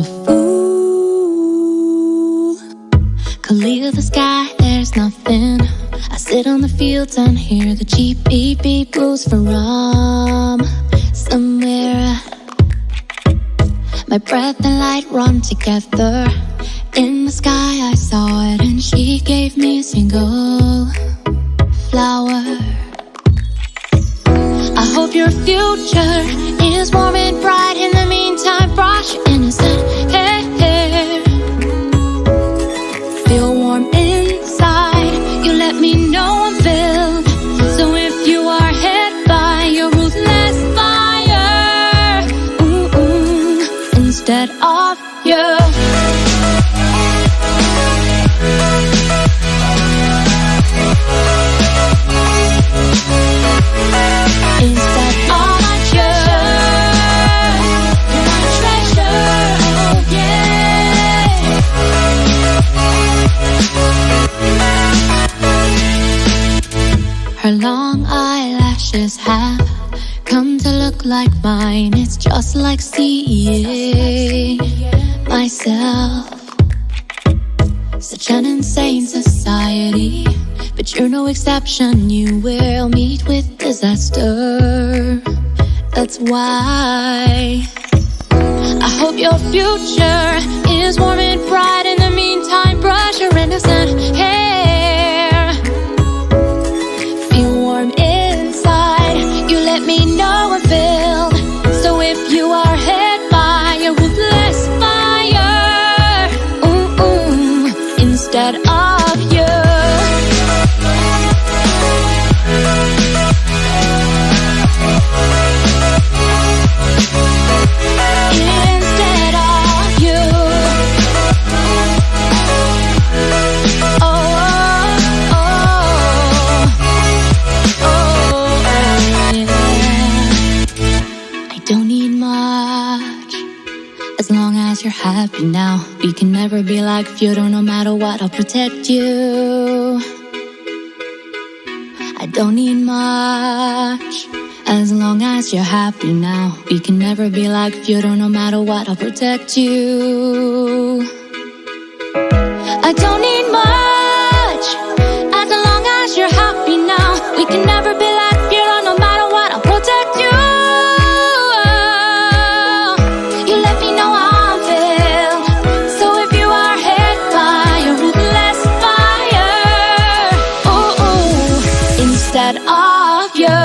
a fool. Clear the sky, there's nothing. I sit on the fields and hear the cheap beep beep blues from somewhere. My breath and light run together. In the sky I saw it, and she gave me a single flower. I hope your future is warm and bright. In the meantime, brush your innocent hair. Feel warm inside. You let me know I'm filled. So if you are hit by your ruthless fire, instead of you, instead of you, you're my treasure, oh yeah. Her long eyelashes have come to look like mine. It's just like seeing myself. Such an insane society, but you're no exception. You will meet with disaster. That's why I hope your future is warm and bright. In the meantime, brush your innocent hair. Feel warm inside. You let me know I'm filled. So if you are hit by a ruthless fire, instead of you, instead of you, oh, oh, oh, yeah. I don't need much, as long as you're happy now. We can never be like feudal. No matter what, I'll protect you. I don't need much, as long as you're happy now. We can never be like feudal. No matter what, I'll protect you. I don't need much, as long as you're happy now. We can never be like feudal. No matter what, I'll protect you. You let me know how I'm filled. So if you are hit by a ruthless fire, instead of you,